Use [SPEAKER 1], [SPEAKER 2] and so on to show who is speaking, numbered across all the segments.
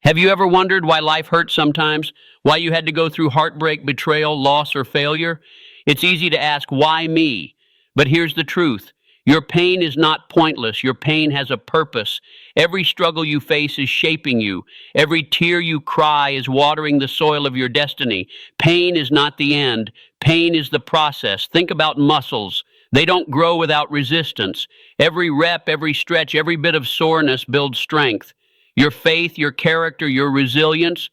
[SPEAKER 1] Have you ever wondered why life hurts sometimes? Why you had to go through heartbreak, betrayal, loss, or failure? It's easy to ask, why me? But here's the truth. Your pain is not pointless. Your pain has a purpose. Every struggle you face is shaping you. Every tear you cry is watering the soil of your destiny. Pain is not the end. Pain is the process. Think about muscles. They don't grow without resistance. Every rep, every stretch, every bit of soreness builds strength. Your faith, your character, your resilience,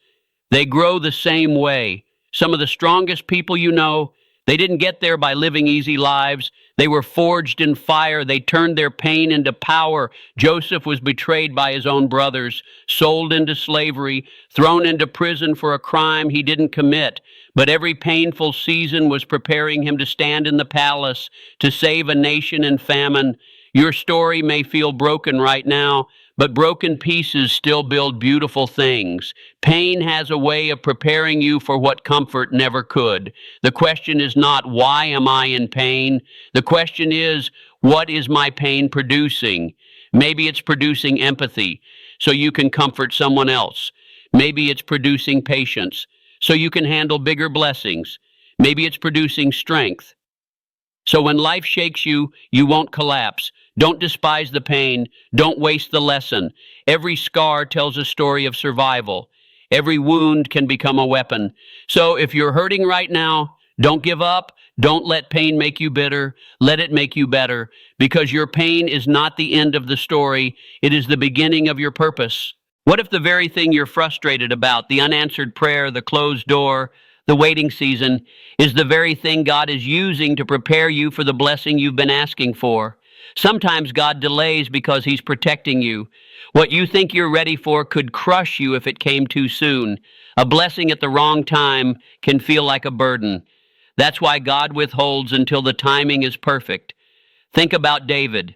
[SPEAKER 1] they grow the same way. Some of the strongest people you know, they didn't get there by living easy lives. They were forged in fire. They turned their pain into power. Joseph was betrayed by his own brothers, sold into slavery, thrown into prison for a crime he didn't commit. But every painful season was preparing him to stand in the palace, to save a nation in famine. Your story may feel broken right now, but broken pieces still build beautiful things. Pain has a way of preparing you for what comfort never could. The question is not, why am I in pain? The question is, what is my pain producing? Maybe it's producing empathy, so you can comfort someone else. Maybe it's producing patience, so you can handle bigger blessings. Maybe it's producing strength. So when life shakes you, you won't collapse. Don't despise the pain. Don't waste the lesson. Every scar tells a story of survival. Every wound can become a weapon. So if you're hurting right now, don't give up. Don't let pain make you bitter. Let it make you better, because your pain is not the end of the story. It is the beginning of your purpose. What if the very thing you're frustrated about, the unanswered prayer, the closed door, the waiting season, is the very thing God is using to prepare you for the blessing you've been asking for? Sometimes God delays because He's protecting you. What you think you're ready for could crush you if it came too soon. A blessing at the wrong time can feel like a burden. That's why God withholds until the timing is perfect. Think about David.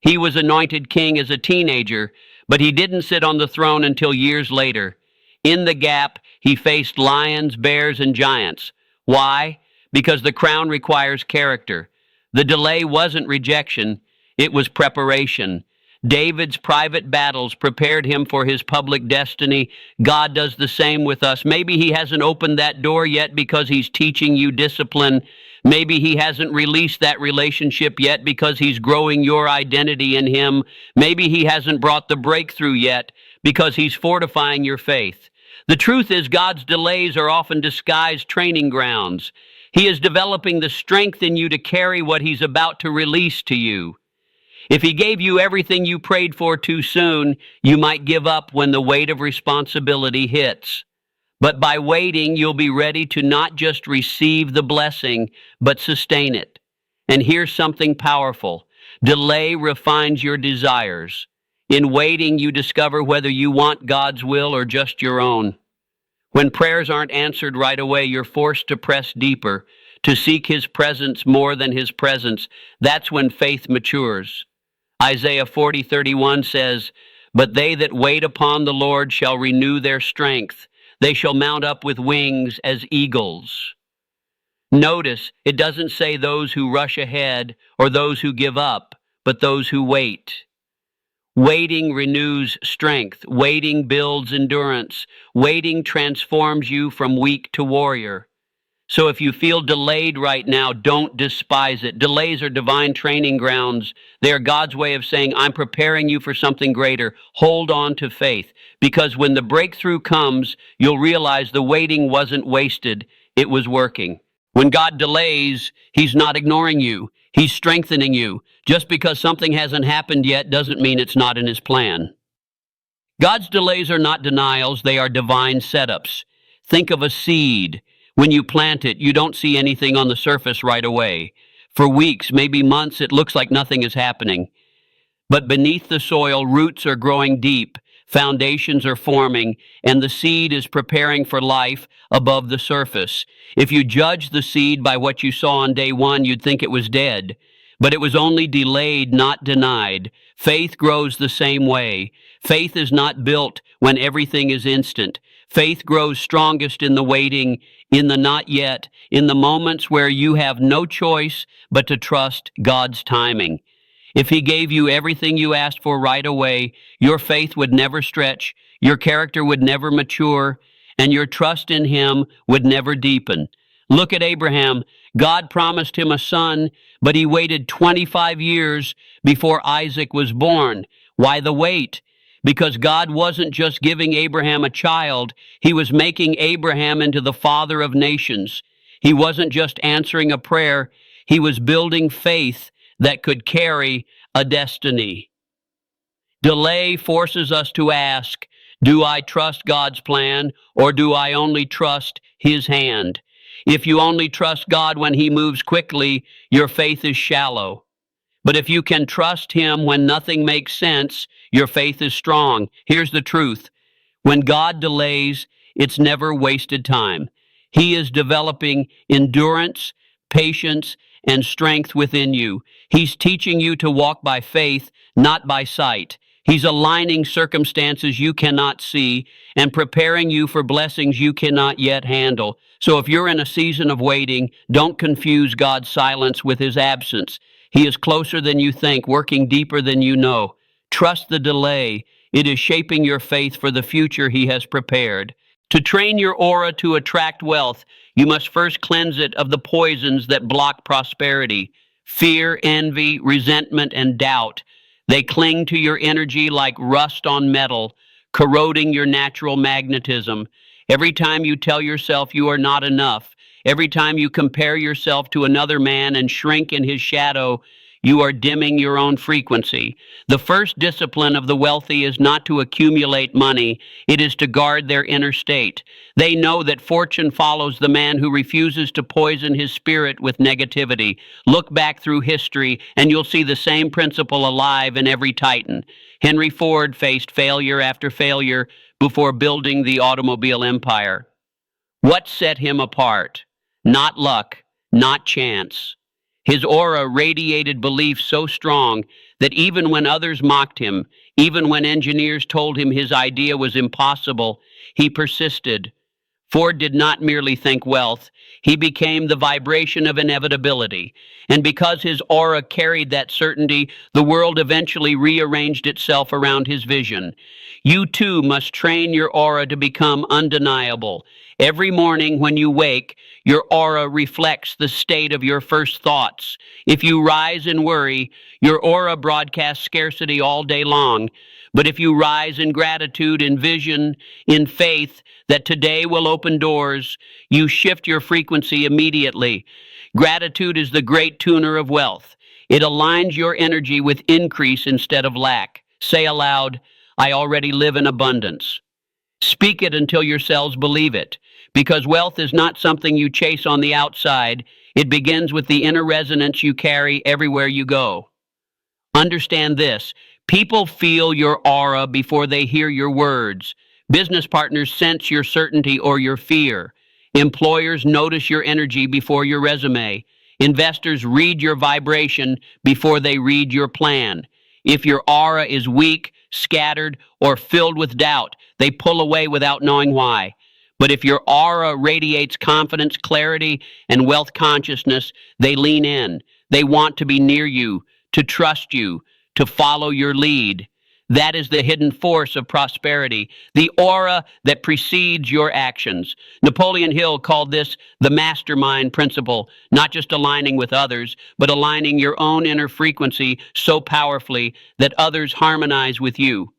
[SPEAKER 1] He was anointed king as a teenager, but he didn't sit on the throne until years later. In the gap, he faced lions, bears, and giants. Why? Because the crown requires character. The delay wasn't rejection, it was preparation. David's private battles prepared him for his public destiny. God does the same with us. Maybe He hasn't opened that door yet because He's teaching you discipline. Maybe He hasn't released that relationship yet because He's growing your identity in Him. Maybe He hasn't brought the breakthrough yet because He's fortifying your faith. The truth is, God's delays are often disguised training grounds. He is developing the strength in you to carry what He's about to release to you. If He gave you everything you prayed for too soon, you might give up when the weight of responsibility hits. But by waiting, you'll be ready to not just receive the blessing, but sustain it. And here's something powerful. Delay refines your desires. In waiting, you discover whether you want God's will or just your own. When prayers aren't answered right away, you're forced to press deeper, to seek His presence more than His presence. That's when faith matures. Isaiah 40:31 says, "But they that wait upon the Lord shall renew their strength. They shall mount up with wings as eagles." Notice, it doesn't say those who rush ahead or those who give up, but those who wait. Waiting renews strength. Waiting builds endurance. Waiting transforms you from weak to warrior. So if you feel delayed right now, don't despise it. Delays are divine training grounds. They are God's way of saying, I'm preparing you for something greater. Hold on to faith, because when the breakthrough comes, you'll realize the waiting wasn't wasted. It was working. When God delays, He's not ignoring you. He's strengthening you. Just because something hasn't happened yet doesn't mean it's not in His plan. God's delays are not denials. They are divine setups. Think of a seed. When you plant it, you don't see anything on the surface right away. For weeks, maybe months, it looks like nothing is happening. But beneath the soil, roots are growing deep, foundations are forming, and the seed is preparing for life above the surface. If you judge the seed by what you saw on day one, you'd think it was dead. But it was only delayed, not denied. Faith grows the same way. Faith is not built when everything is instant. Faith grows strongest in the waiting, in the not yet, in the moments where you have no choice but to trust God's timing. If he gave you everything you asked for right away, your faith would never stretch, your character would never mature, and your trust in him would never deepen. Look at Abraham. God promised him a son, but he waited 25 years before Isaac was born. Why the wait? Because God wasn't just giving Abraham a child, he was making Abraham into the father of nations. He wasn't just answering a prayer, he was building faith that could carry a destiny. Delay forces us to ask, do I trust God's plan, or do I only trust his hand? If you only trust God when he moves quickly, your faith is shallow. But if you can trust him when nothing makes sense, your faith is strong. Here's the truth. When God delays, it's never wasted time. He is developing endurance, patience, and strength within you. He's teaching you to walk by faith, not by sight. He's aligning circumstances you cannot see and preparing you for blessings you cannot yet handle. So if you're in a season of waiting, don't confuse God's silence with his absence. He is closer than you think, working deeper than you know. Trust the delay. It is shaping your faith for the future he has prepared. To train your aura to attract wealth, you must first cleanse it of the poisons that block prosperity. Fear, envy, resentment, and doubt. They cling to your energy like rust on metal, corroding your natural magnetism. Every time you tell yourself you are not enough, every time you compare yourself to another man and shrink in his shadow, you are dimming your own frequency. The first discipline of the wealthy is not to accumulate money, it is to guard their inner state. They know that fortune follows the man who refuses to poison his spirit with negativity. Look back through history and you'll see the same principle alive in every titan. Henry Ford faced failure after failure before building the automobile empire. What set him apart? Not luck, not chance. His aura radiated belief so strong that even when others mocked him, even when engineers told him his idea was impossible, he persisted. Ford did not merely think wealth, he became the vibration of inevitability. And because his aura carried that certainty, the world eventually rearranged itself around his vision. You too must train your aura to become undeniable. Every morning when you wake, your aura reflects the state of your first thoughts. If you rise in worry, your aura broadcasts scarcity all day long. But if you rise in gratitude, in vision, in faith that today will open doors, you shift your frequency immediately. Gratitude is the great tuner of wealth. It aligns your energy with increase instead of lack. Say aloud, I already live in abundance. Speak it until your cells believe it. Because wealth is not something you chase on the outside. It begins with the inner resonance you carry everywhere you go. Understand this. People feel your aura before they hear your words. Business partners sense your certainty or your fear. Employers notice your energy before your resume. Investors read your vibration before they read your plan. If your aura is weak, scattered, or filled with doubt, they pull away without knowing why. But if your aura radiates confidence, clarity, and wealth consciousness, they lean in. They want to be near you, to trust you, to follow your lead. That is the hidden force of prosperity, the aura that precedes your actions. Napoleon Hill called this the mastermind principle, not just aligning with others, but aligning your own inner frequency so powerfully that others harmonize with you.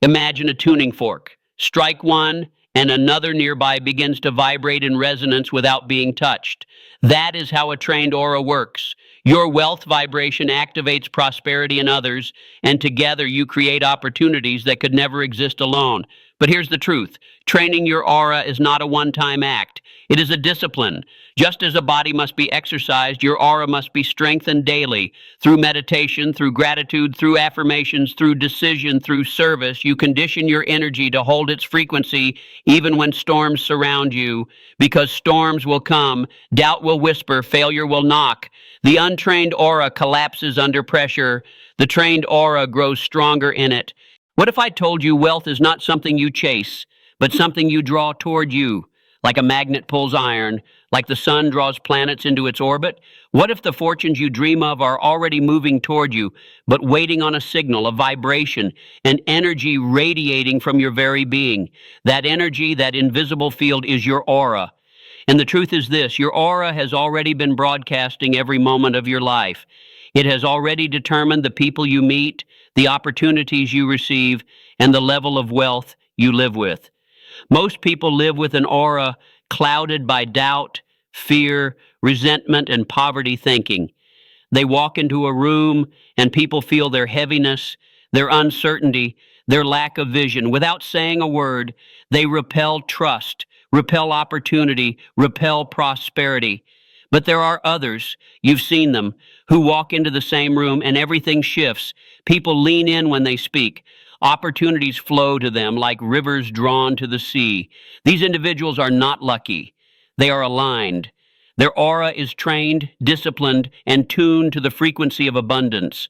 [SPEAKER 1] Imagine a tuning fork. Strike one, and another nearby begins to vibrate in resonance without being touched. That is how a trained aura works. Your wealth vibration activates prosperity in others, and together you create opportunities that could never exist alone. But here's the truth. Training your aura is not a one-time act. It is a discipline. Just as a body must be exercised, your aura must be strengthened daily. Through meditation, through gratitude, through affirmations, through decision, through service, you condition your energy to hold its frequency even when storms surround you. Because storms will come, doubt will whisper, failure will knock. The untrained aura collapses under pressure. The trained aura grows stronger in it. What if I told you wealth is not something you chase, but something you draw toward you? like a magnet pulls iron, like the sun draws planets into its orbit? What if the fortunes you dream of are already moving toward you, but waiting on a signal, a vibration, an energy radiating from your very being? That energy, that invisible field, is your aura. And the truth is this: your aura has already been broadcasting every moment of your life. It has already determined the people you meet, the opportunities you receive, and the level of wealth you live with. Most people live with an aura clouded by doubt, fear, resentment, and poverty thinking. They walk into a room and people feel their heaviness, their uncertainty, their lack of vision. Without saying a word, they repel trust, repel opportunity, repel prosperity. But there are others, you've seen them, who walk into the same room and everything shifts. People lean in when they speak. Opportunities flow to them like rivers drawn to the sea. These individuals are not lucky. They are aligned. Their aura is trained, disciplined, and tuned to the frequency of abundance.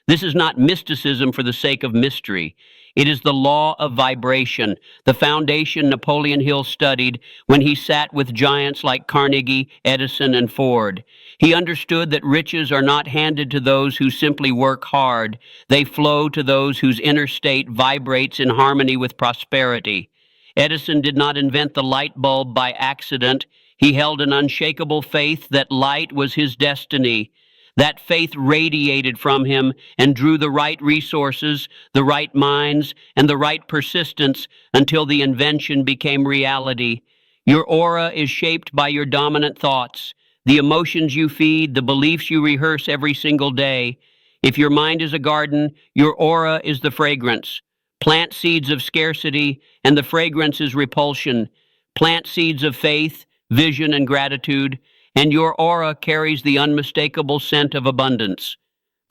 [SPEAKER 1] This is not mysticism for the sake of mystery. It is the law of vibration, the foundation Napoleon Hill studied when he sat with giants like Carnegie, Edison, and Ford. He understood that riches are not handed to those who simply work hard. They flow to those whose inner state vibrates in harmony with prosperity. Edison did not invent the light bulb by accident. He held an unshakable faith that light was his destiny. That faith radiated from him and drew the right resources, the right minds, and the right persistence until the invention became reality. Your aura is shaped by your dominant thoughts, the emotions you feed, the beliefs you rehearse every single day. If your mind is a garden, your aura is the fragrance. Plant seeds of scarcity, and the fragrance is repulsion. Plant seeds of faith, vision, and gratitude, and your aura carries the unmistakable scent of abundance.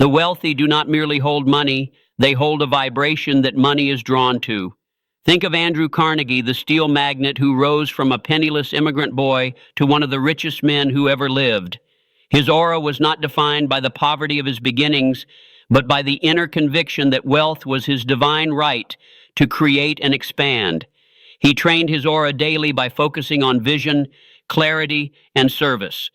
[SPEAKER 1] The wealthy do not merely hold money, they hold a vibration that money is drawn to. Think of Andrew Carnegie, the steel magnate who rose from a penniless immigrant boy to one of the richest men who ever lived. His aura was not defined by the poverty of his beginnings, but by the inner conviction that wealth was his divine right to create and expand. He trained his aura daily by focusing on vision, clarity, and service.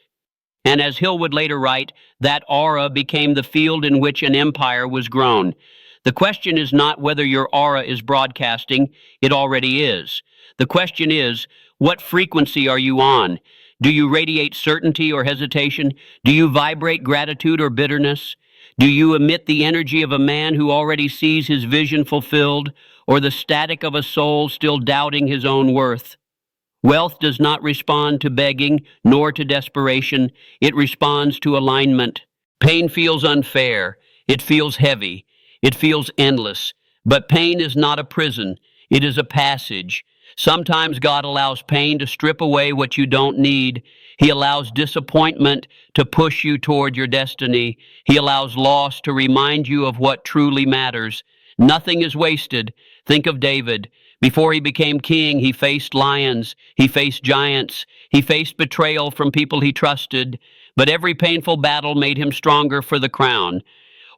[SPEAKER 1] And as Hill would later write, that aura became the field in which an empire was grown. The question is not whether your aura is broadcasting, it already is. The question is, what frequency are you on? Do you radiate certainty or hesitation? Do you vibrate gratitude or bitterness? Do you emit the energy of a man who already sees his vision fulfilled, or the static of a soul still doubting his own worth? Wealth does not respond to begging, nor to desperation. It responds to alignment. Pain feels unfair. It feels heavy. It feels endless. But pain is not a prison. It is a passage. Sometimes God allows pain to strip away what you don't need. He allows disappointment to push you toward your destiny. He allows loss to remind you of what truly matters. Nothing is wasted. Think of David. Before he became king, he faced lions, he faced giants, he faced betrayal from people he trusted, but every painful battle made him stronger for the crown.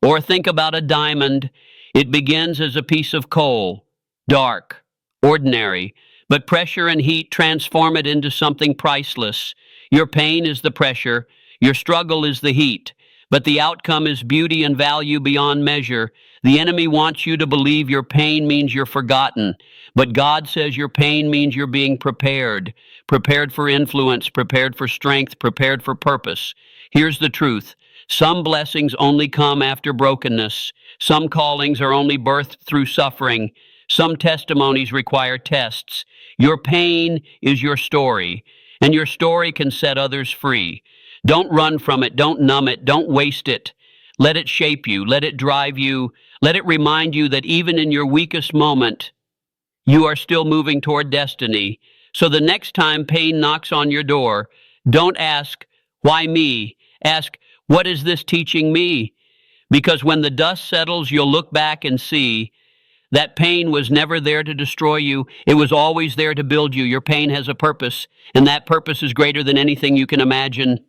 [SPEAKER 1] Or think about a diamond. It begins as a piece of coal, dark, ordinary, but pressure and heat transform it into something priceless. Your pain is the pressure, your struggle is the heat, but the outcome is beauty and value beyond measure. The enemy wants you to believe your pain means you're forgotten, but God says your pain means you're being prepared, prepared for influence, prepared for strength, prepared for purpose. Here's the truth. Some blessings only come after brokenness. Some callings are only birthed through suffering. Some testimonies require tests. Your pain is your story, and your story can set others free. Don't run from it. Don't numb it. Don't waste it. Let it shape you. Let it drive you. Let it remind you that even in your weakest moment, you are still moving toward destiny. So the next time pain knocks on your door, don't ask, why me? Ask, what is this teaching me? Because when the dust settles, you'll look back and see that pain was never there to destroy you. It was always there to build you. Your pain has a purpose, and that purpose is greater than anything you can imagine.